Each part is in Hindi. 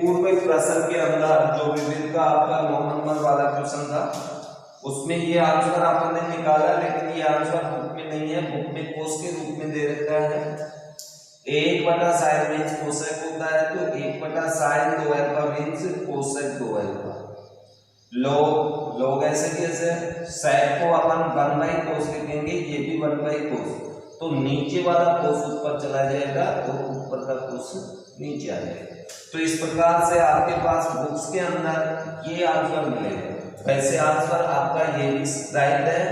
पूर्व प्रश्न के अंदर जो विविध का आपका 9 नंबर वाला क्वेश्चन था उसमें ये आंसर आपने निकाला, लेकिन ये आंसर बुक में नहीं है, बुक में कोस के रूप में दे रखा है। 1/sin मीन्स कोसेक होता है, तो 1/sin 2 alpha means cosec 2 alpha. log ऐसे कैसे, sec को अपन 1/cos लिखेंगे, ये भी 1/cos, तो नीचे वाला cos ऊपर चला जाएगा और ऊपर का cos नीचे आ जाएगा। तो इस प्रकार से आपके पास बुक्स के अंदर ये आंसर मिलेगा। वैसे आंसर आपका ये भी राइट है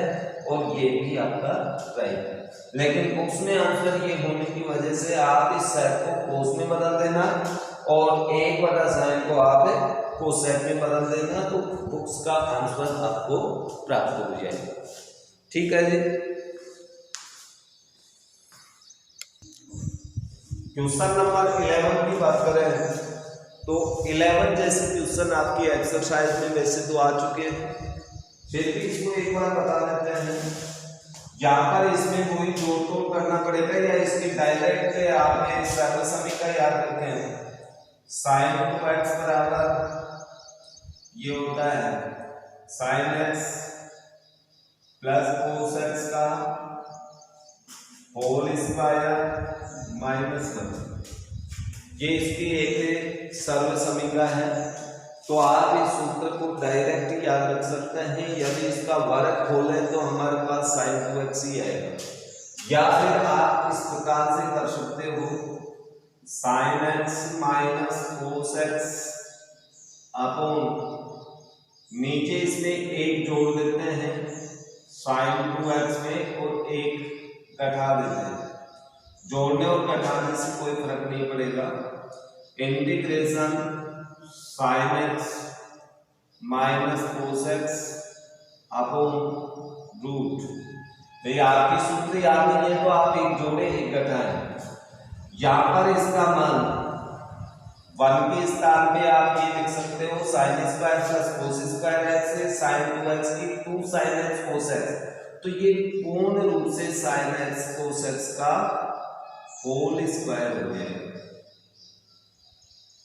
और ये भी आपका राइट है, लेकिन बुक्स में आंसर ये होने की वजह से आप इस sec को cos में बदल देना और 1/sin को आप कोसेक में बदल देना, तो बुक्स का आंसर आपको प्राप्त हो जाएगा। ठीक है जी। क्वेश्चन नंबर 11 की बात करें तो 11 जैसे क्वेश्चन आपकी एक्सरसाइज में वैसे तो आ चुके हैं, फिर भी इसको एक बार बता देते हैं। यहाँ पर इसमें कोई जोड़ तोड़ करना पड़ेगा या इसकी डायरेक्ट आपने सरल समीकरण याद रखे हैं। sin 2x बराबर ये होता है sin x plus cos x का होल स्क्वायर -1, ये इसकी एक सरल समीकरण है। तो आप इस सूत्र को डायरेक्ट याद रख सकते हैं, यदि इसका वर्ग खोलें तो हमारे पास sin 2x ही आएगा, या फिर आप इस प्रकार से कर सकते हो sin x minus cos x upon नीचे इसमें एक जोड़ देते हैं sin 2x में और एक घटा देते हैं। जोड़ने और घटाने से कोई फर्क नहीं पड़ेगा। Integration sin x minus cos x upon root, तो आपकी सूत्र याद नहीं है तो आप एक जोड़े एक घटाएं। यहाँ पर इसका मान 1 के स्थान पे आप ये लिख सकते हो sin square plus cos square x से sin 2x की 2 sin x cos x, तो ये पूर्ण रूप से sin x cos x का होल स्क्वायर हो जाएगा।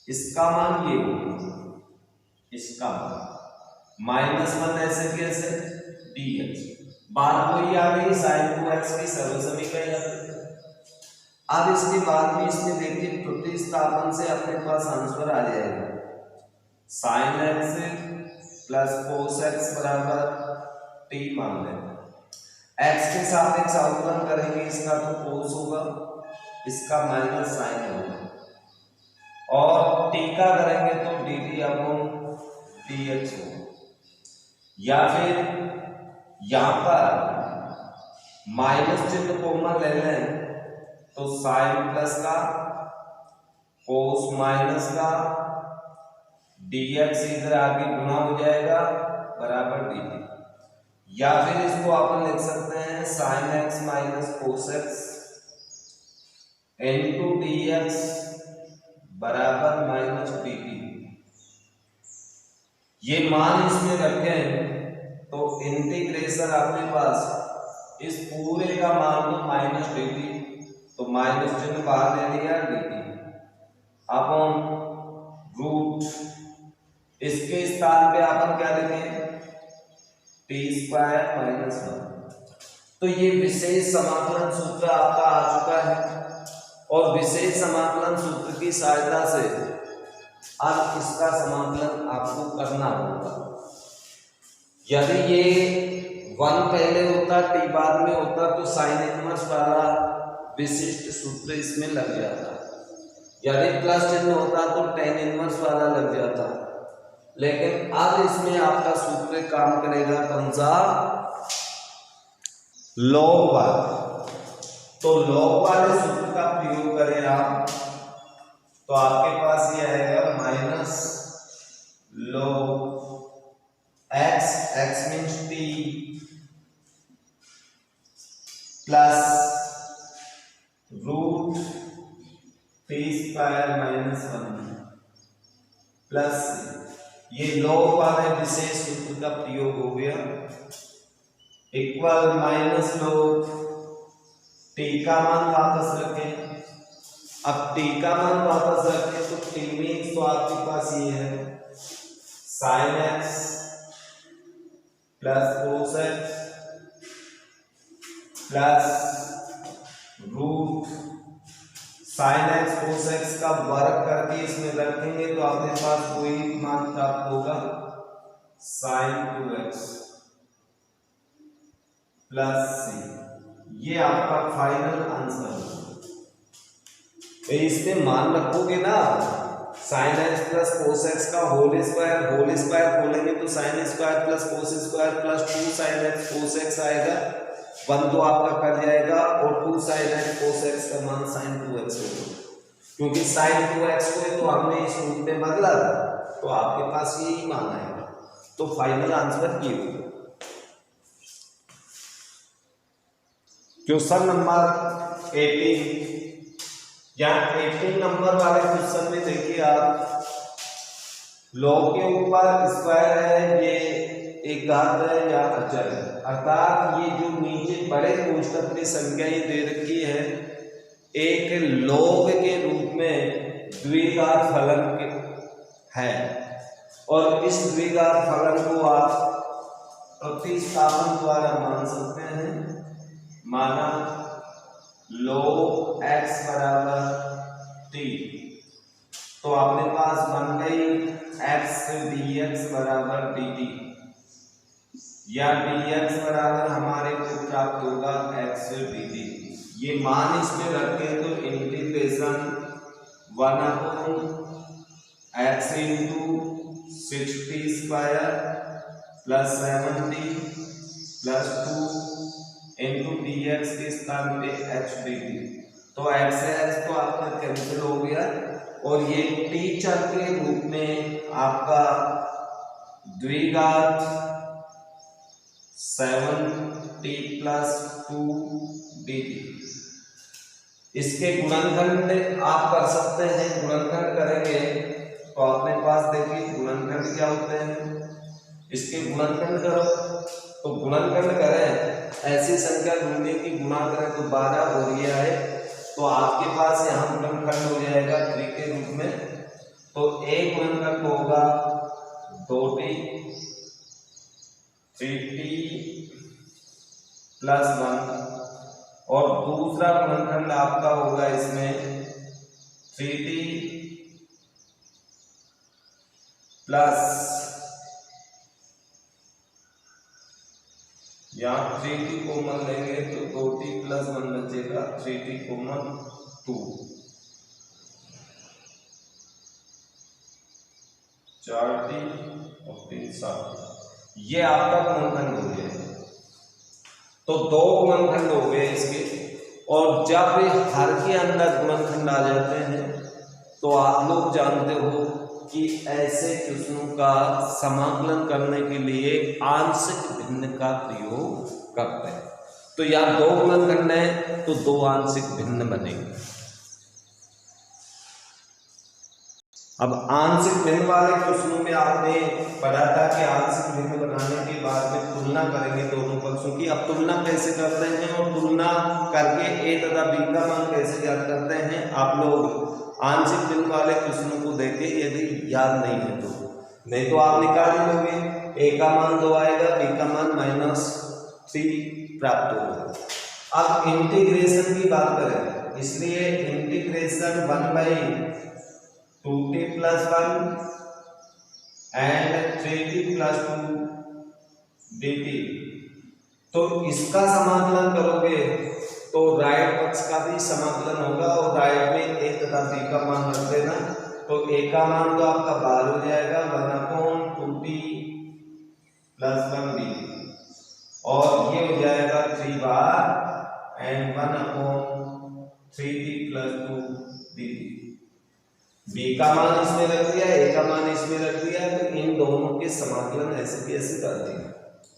इसका मान ये होगा, इसका -1 ऐसे कैसे dx, बात वही आ गई sin 2x की सरल समीकरण। अब इसके बाद में इसमें देखिए प्रतिस्थापन से अपने पास आंसर आ जाएगा sin x plus cos x बराबर t मान लें। x के सापेक्ष अवकलन करेंगे, इसका तो cos होगा, इसका माइनस sin होगा, और t का करेंगे तो dt अपॉन dx होगा। या फिर यहां पर माइनस चिन्ह कॉमन ले लें तो sin प्लस का cos माइनस का dx इधर आगे गुणा हो जाएगा बराबर dt, या फिर इसको अपन लिख सकते हैं sin x minus cos x into dx बराबर माइनस dt। ये मान इसमें रखें तो इंटीग्रेशन आपके पास इस पूरे का मान लो माइनस dt, तो माइनस चिन्ह बाहर ले लिया dt अपॉन रूट, इसके स्थान पे अपन क्या लिखें t² -1। तो ये विशेष समाकलन सूत्र आपका आ चुका है, और विशेष समाकलन सूत्र की सहायता से अब इसका समाकलन आपको करना होगा। यदि ये 1 पहले होता t बाद में होता तो साइन इनवर्स वाला विशिष्ट सूत्र इसमें लग जाता, यदि प्लस चिन्ह होता तो tan इनवर्स वाला लग जाता, लेकिन अब इसमें आपका सूत्र काम करेगा कौन सा, लॉग वाला। तो लॉग वाले सूत्र का प्रयोग करें आप तो आपके पास ये आएगा minus log x means t plus root t² -1 plus ये लॉग वाले विशेष सूत्र का प्रयोग हो गया इक्वल माइनस लॉग t का मान वापस रखें अब t का मान वापस रखें तो t में तो आपके पास ये है sin x plus cos x plus root sin x cos x का वर्ग करके इसमें रखेंगे तो आपके पास कोई मान प्राप्त होगा sin 2x प्लस c। ये आपका फाइनल आंसर है। इसमें मान रखोगे ना sin x plus cos x का होल स्क्वायर खोलेंगे तो sin square plus cos square plus 2 sin x cos x आएगा, 1 तो आपका कट जाएगा और 2 sin x cos x का मान sin 2x होगा, क्योंकि sin 2x को तो हमने इस रूप में बदला था तो आपके पास यही मान आएगा। तो फाइनल आंसर ये होगा। क्वेश्चन नंबर 18 या 18 नंबर वाले क्वेश्चन में देखिए आप, लॉग के ऊपर स्क्वायर है, ये एक घात है या अचर है, अर्थात ये जो नीचे बड़े कोष्ठक में संख्या ये दे रखी है एक लॉग के रूप में द्विघात फलन है और इस द्विघात फलन को आप प्रतिस्थापन द्वारा मान सकते हैं। माना log x बराबर t, तो अपने पास बन गई x dx बराबर dt या dx बराबर हमारे को प्राप्त होगा x dt। ये मान इसमें रखें तो integration 1/x into 60 square plus 70 plus 2 into dx के स्थान पे h dt, तो x से x तो आपका कैंसिल हो गया और ये t चर के रूप में आपका द्विघात 7t प्लस 2 dt। इसके गुणनखंड आप कर सकते हैं, गुणनखंड करेंगे तो अपने पास देखिए गुणनखंड क्या होते हैं, इसके गुणनखंड करो तो गुणनखंड करें ऐसी संख्या ढूंढने की गुणा करें तो 12 और ये आए तो आपके पास यहाँ गुणनखंड हो जाएगा 3 के रूप में, तो एक गुणनखंड होगा 2t 3t प्लस 1 और दूसरा गुणनखंड आपका होगा इसमें 3t प्लस यहाँ 3t कॉमन लेंगे तो 2t प्लस 1 बचेगा, 3t कॉमन 2, 4t और 3 7, ये आपका गुणनखंड हो गया। तो 2 गुणनखंड हो गए इसके, और जब हर के अंदर गुणनखंड आ जाते हैं तो आप लोग जानते हो कि ऐसे प्रश्नों का समाकलन करने के लिए आंशिक भिन्न का प्रयोग करते हैं। तो यहाँ 2 गुणनखंड है तो 2 आंशिक भिन्न बनेंगे। अब आंशिक भिन्न वाले प्रश्नों में आपने पढ़ा था कि आंशिक भिन्न बनाने के बाद में तुलना करेंगे दोनों पक्षों की। अब तुलना कैसे करते हैं और तुलना करके a तथा b का मान कैसे ज्ञात करते हैं, आप लोग आंशिक भिन्न वाले प्रश्नों को देखें, यदि याद नहीं है तो, नहीं तो आप निकाल ही लोगे। a का मान 2 आएगा, b का मान -3 प्राप्त होगा। अब इंटीग्रेशन की बात करें, इसलिए integration 1/2t plus 1 and 3t plus 2 dt, तो इसका समाकलन करोगे तो राइट पक्ष का भी समाकलन होगा और राइट में a तथा b का मान रख देना, तो a का मान तो आपका 12 हो जाएगा 1/2t प्लस 1 dt, और ये हो जाएगा 3 बार and 1/3t plus 2 dt। b का मान इसमें रख दिया, a का मान इसमें रख दिया, तो इन दोनों के समाकलन ऐसे भी ऐसे कर दिए।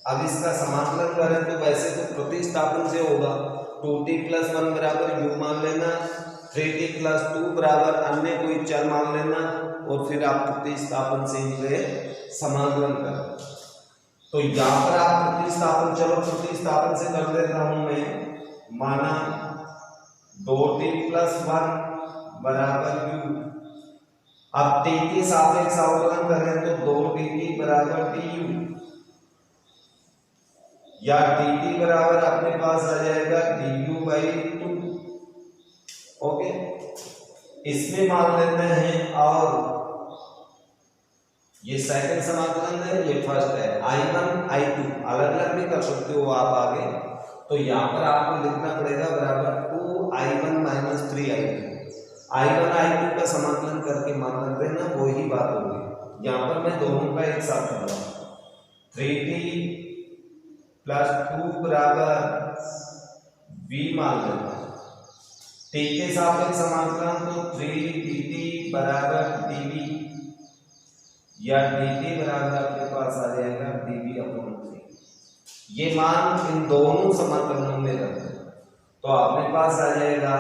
अब इसका समाकलन करें तो वैसे तो प्रतिस्थापन से होगा, 2t प्लस 1 बराबर u मान लेना, 3t प्लस 2 बराबर अन्य कोई चर मान लेना और फिर आप प्रतिस्थापन से इनके समाकलन करें। तो यहाँ पर आप प्रतिस्थापन, चलो प्रतिस्थापन से कर देता हूं मैं, माना 2t प्लस 1 बराबर u। अब t के सापेक्ष अवकलन करें तो 2dt बराबर du, या dt बराबर अपने पास आ जाएगा du/2। ओके, इसमें मान लेते हैं, और ये सेकंड समाकलन है, ये फर्स्ट है। I1 I2 अलग अलग भी कर सकते हो आप आगे, तो यहाँ पर आपको लिखना पड़ेगा बराबर 2I1 - 3I2। I1 I2 का समाकलन करके मान रख देना, वही बात होगी। यहाँ पर मैं दोनों का एक साथ कर रहा हूँ। 3t + 2 बराबर v मान लेते हैं। t के सापेक्ष समाकलन तो 3dt बराबर dv, या dt बराबर आपके पास आ जाएगा dv/3। ये मान इन दोनों समाकलनों में रख दो, तो आपके पास आ जाएगा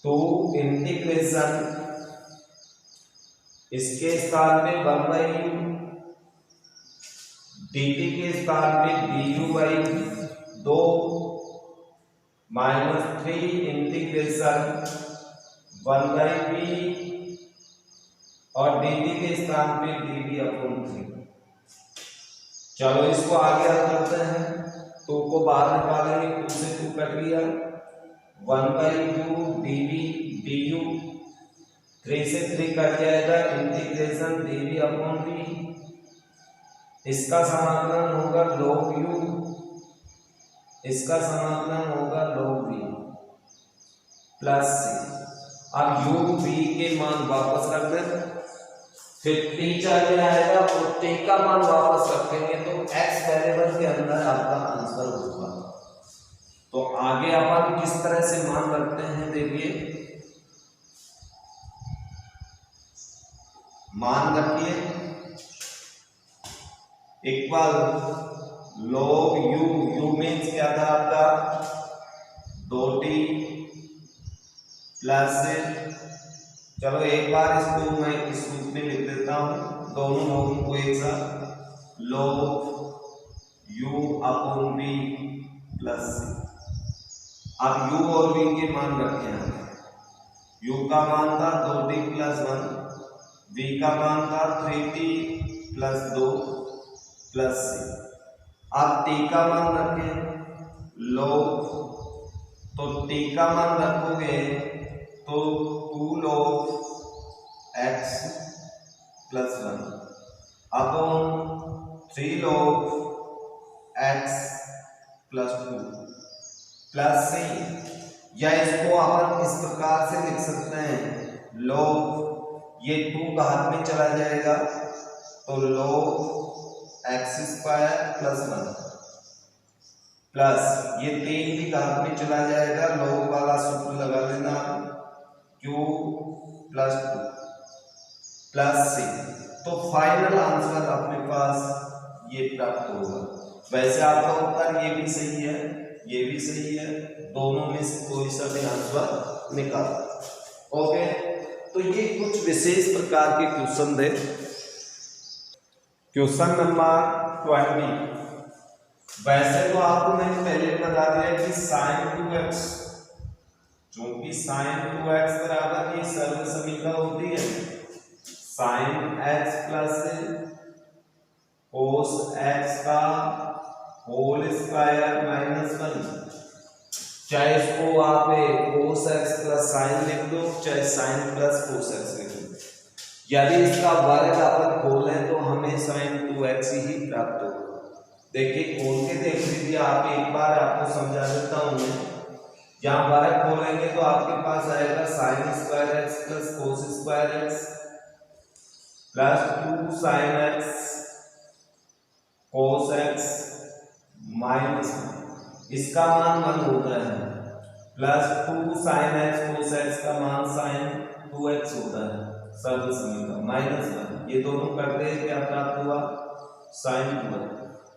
2 इंटीग्रेशन इसके स्थान पे 1/u, dt के स्थान पे du/2 -3 इंटीग्रेशन 1/v, और dt के स्थान पे dv/3। चलो इसको आगे हल करते हैं। 2 को बाहर निकालेंगे, 2 से 2 कट गया, 1/2 dv du, 3 से 3 कट जाएगा, इंटीग्रेशन dv/v। इसका समाकलन होगा log u, इसका समाकलन होगा log v प्लस c। अब u v के मान वापस रख दें, फिर t चले आएगा और t का मान वापस रखेंगे, तो x वेरिएबल के अंदर आपका आंसर होगा। तो आगे अपन किस तरह से मान रखते हैं, देखिए मान रखिए इक्वल log u मीन्स क्या था आपका 2t प्लस, चलो एक बार इसको मैं इस रूप में लिख देता हूं, दोनों लोगों को एक साथ, log u/v प्लस c। अब u और v के मान रखे हैं। u का मान था 2t + 1, v का मान था 3t + 2 प्लस c। अब t का मान रखें log, तो t का मान रखोगे तो 2 log x + 1 upon 3 log x + 2 plus c। या इसको अपन इस प्रकार से लिख सकते हैं, log ये 2 घात में चला जाएगा, तो log x² + 1 प्लस ये 3 भी घात में चला जाएगा, log वाला सूत्र लगा लेना, q + 2 प्लस c। तो फाइनल आंसर अपने पास ये प्राप्त होगा। वैसे आपका उत्तर ये भी सही है, ये भी सही है, दोनों में से कोई सा भी आंसर निकाल। ओके, तो ये कुछ विशेष प्रकार के क्वेश्चन थे। Question number 20। वैसे तो आपको मैंने पहले बता दिया कि sin 2x, क्योंकि sin 2x बराबर ये सर्व समीकरण होती है sin x + cos x का होल स्क्वायर -1। चाहे इसको आप cos x + sin लिख दो, चाहे sin + cos x लिख दो। यदि इसका वर्ग अपन खोलें तो हमें sin 2x ही प्राप्त होगा। देखिए खोल के देख लीजिए आप, एक बार आपको समझा देता हूं मैं। यहाँ वर्ग खोलेंगे तो आपके पास आएगा sin² x + cos² x + 2 sin x cos x - इसका मान 1 होता है, plus 2 sin x cos x का मान sin 2x होता है, सर्व समीकरण -1। ये दोनों करते हैं, क्या प्राप्त हुआ sin 2x।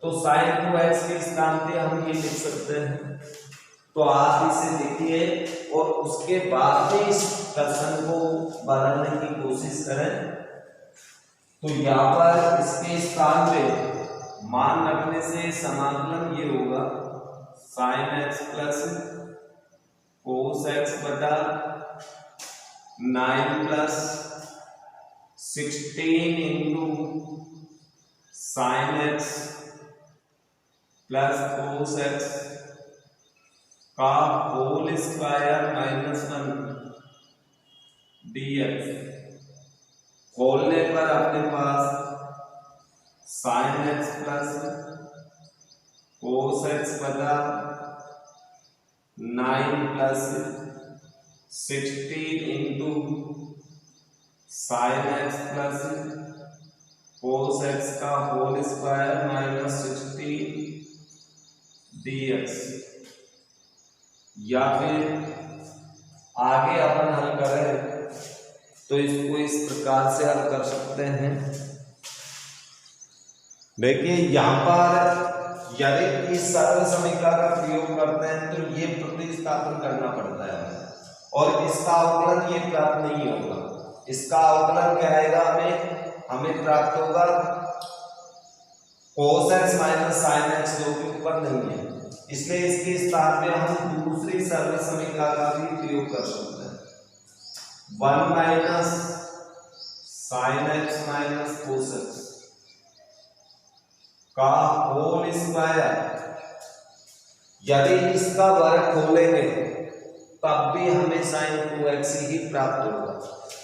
तो sin 2x के स्थान पे हम ये लिख सकते हैं। तो आप इसे लिखिए और उसके बाद में इस प्रश्न को बनाने की कोशिश करें। तो यहाँ पर इसके स्थान पे मान रखने से समाकलन ये होगा sin x + cos x 9 plus 16 into sine x plus cos x का होल स्क्वायर -1 dx। खोलने पर अपने पास sine x plus cos x बटा 9 plus 16 into sine x plus cos x का होल स्क्वायर -16 dx। या फिर आगे अपन हल करें तो इसको इस प्रकार से हल कर सकते हैं। देखिए यहाँ पर यदि इस सरल समीकरण का प्रयोग करते हैं तो ये प्रतिस्थापन करना पड़ता है और इसका अवकलन ये प्राप्त नहीं होगा। इसका अवकलन क्या आएगा, हमें प्राप्त होगा cos x minus sine x, जो कि ऊपर नहीं है, इसलिए इसके स्थान पे हम दूसरी सरल समीकरण का भी प्रयोग कर सकते हैं। 1 minus sine x minus cos x का होल स्क्वायर। यदि इसका वर्ग खोलेंगे तब भी हमें साइन 2x ही प्राप्त होगा।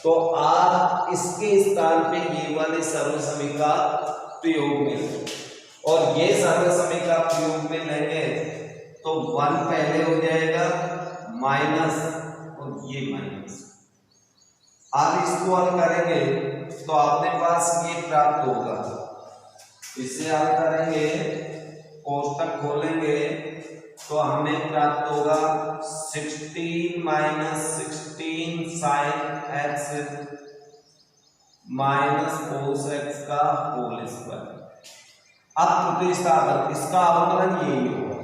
तो आप इसके स्थान पे ये वाले सरल समीकरण प्रयोग में, और ये सरल समीकरण प्रयोग में लेंगे तो 1 पहले हो जाएगा माइनस और ये माइनस। आप इसको हल करेंगे तो आपके पास ये प्राप्त होगा। इसे हल करेंगे, कोष्टक खोलेंगे तो हमें प्राप्त होगा 16 minus 16 sine x minus cos x का होल स्क्वायर। अब प्रतिस्थापन, इसका अवकलन यही होगा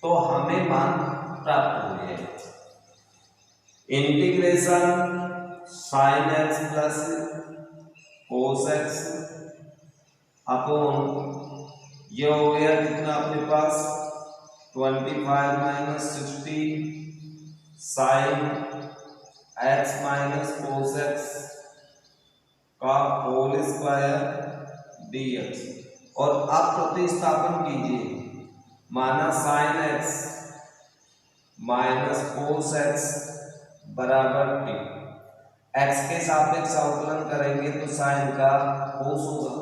तो हमें मान प्राप्त हो गया। Integration sign x plus cos x upon ये हो गया कितना अपने पास 25 minus 16 sine x minus cos x का होल स्क्वायर dx। और अब प्रतिस्थापन कीजिए, माना sine x minus cos x बराबर t। एक्स के सापेक्ष अवकलन करेंगे तो साइन का कोस होगा,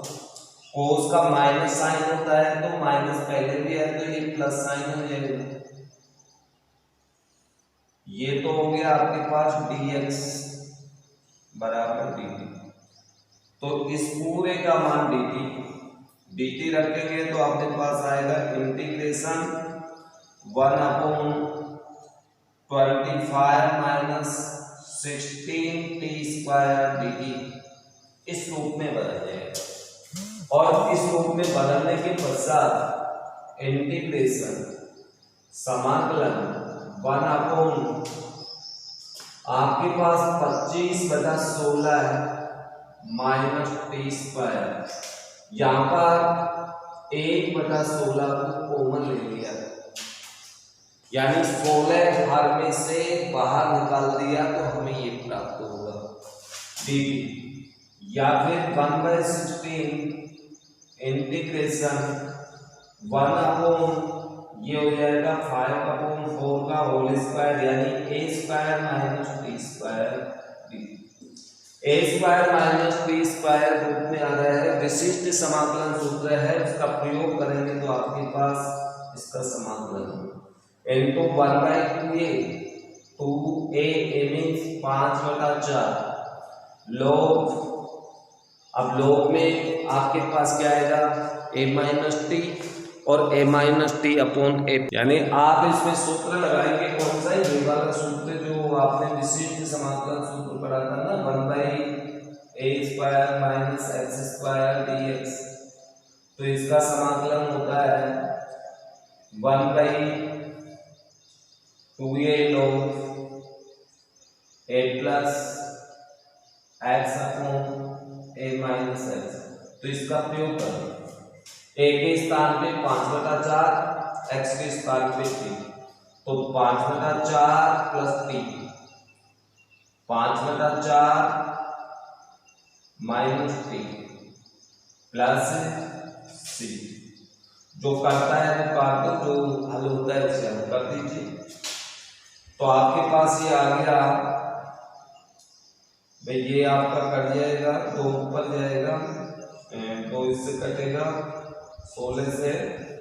कोस का माइनस साइन होता है तो माइनस पहले भी है तो ये प्लस साइन हो जाएगा। ये तो हो गया आपके पास dx बराबर dt। तो इस पूरे का मान dt रखेंगे तो आपके पास आएगा integration 1/25 minus 16 t square dt। इस रूप में बदल जाएगा और इस रूप में बदलने के पश्चात इंटीग्रेशन समाकलन 1/, आपके पास 25/16 है माइनस टी स्क्वायर। यहाँ पर 1/16 को कॉमन ले लिया, यानी 16 हर में से बाहर निकाल दिया तो हमें ये प्राप्त होगा dt। या फिर 1/16 इंटीग्रेशन 1/, ये हो जाएगा 5/4 का होल स्क्वायर, यानी a square minus T square dt। a square minus T square रूप में आ रहा है, विशिष्ट समाकलन सूत्र है, उसका प्रयोग करेंगे तो आपके पास इसका समाकलन into 1/2a 2a means 5/4 log। अब log में आपके पास क्या आएगा a माइनस टी और a minus T upon a, यानी आप इसमें सूत्र लगाएंगे कौन सा, ये वाला सूत्र जो आपने विशिष्ट समाकलन सूत्र पढ़ा था ना, 1/a² माइनस x² dx। तो इसका समाकलन होता है 1/2a log a plus x upon a minus x। तो इसका प्रयोग करें, a के स्थान पे 5/4, x के स्थान पे 3, तो 5/4 प्लस 3 5/4 माइनस टी प्लस सी। जो करता है वो काट दो, जो हल होता है उसे हल कर दीजिए। तो आपके पास ये आ गया भाई, ये आपका कट जाएगा, 2 ऊपर जाएगा, 2 इससे कटेगा 16 से,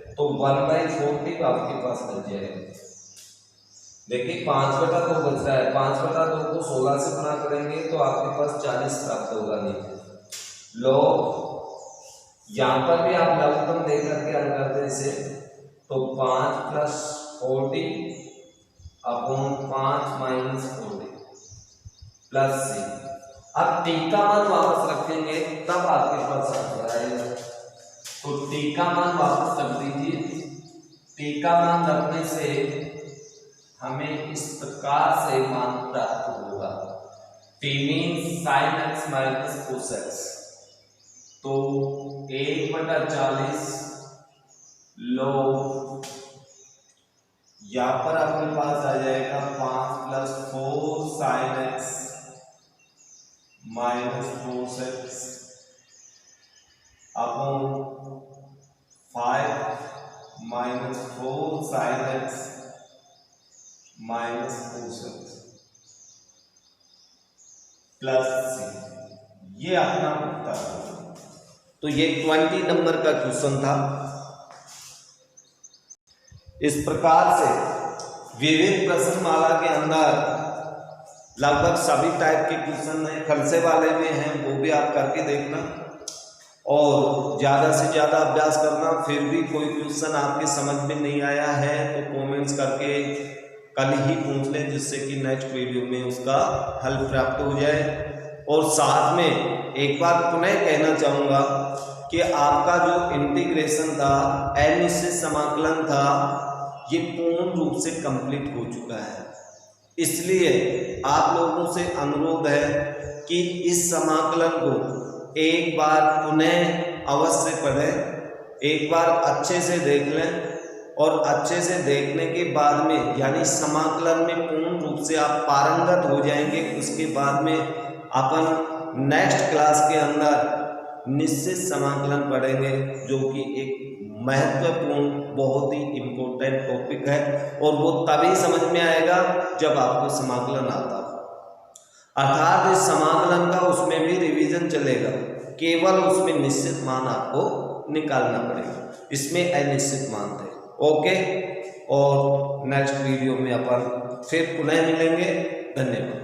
तो 1/40 आपके पास बच जाएगा। देखिए 5/2 बच रहा है, 5/2 को 16 से गुणा करेंगे तो आपके पास 40 प्राप्त होगा। नहीं लो, यहाँ पर भी आप लघुत्तम दे करके हल करते हैं इसे, तो 5 + 40 अपॉन 5 माइनस 40 प्लस सी। अब टी का मान वापस रखेंगे तब आपके पास आंसर आएगा। तो टी का मान वापस रख दीजिए। टी का मान रखने से हमें इस प्रकार से मान प्राप्त होगा। T means sin x minus cos x। तो 1/40 log, यहाँ पर आपके पास आ जाएगा 5 + 4 sin x minus cos x upon 5 minus 4 sin x minus cos x plus C. ये अपना उत्तर है। तो ये 20 नंबर का क्वेश्चन था। इस प्रकार से विविध प्रश्नमाला के अंदर लगभग सभी टाइप के क्वेश्चन हैं, खलसे वाले में हैं, वो भी आप करके देखना और ज़्यादा से ज़्यादा अभ्यास करना। फिर भी कोई क्वेश्चन आपके समझ में नहीं आया है तो कमेंट्स करके कल ही पूछ लें, जिससे कि नेक्स्ट वीडियो में उसका हल प्राप्त हो जाए। और साथ में एक बार पुनः कहना चाहूँगा कि आपका जो इंटीग्रेशन था, अनिश्चित समाकलन था, ये पूर्ण रूप से कंप्लीट हो चुका है। इसलिए आप लोगों से अनुरोध है कि इस समाकलन को एक बार पुनः अवश्य पढ़ें, एक बार अच्छे से देख लें और अच्छे से देखने के बाद में यानी समाकलन में पूर्ण रूप से आप पारंगत हो जाएंगे। उसके बाद में अपन नेक्स्ट क्लास के अंदर निश्चित समाकलन पढ़ेंगे, जो कि एक महत्वपूर्ण बहुत ही इम्पोर्टेंट टॉपिक है और वो तभी समझ में आएगा जब आपको समाकलन आता है। अर्थात इस समाकलन का उसमें भी रिवीजन चलेगा, केवल उसमें निश्चित मान आपको निकालना पड़ेगा, इसमें अनिश्चित मान थे। ओके, और नेक्स्ट वीडियो में अपन फिर पुनः मिलेंगे। धन्यवाद।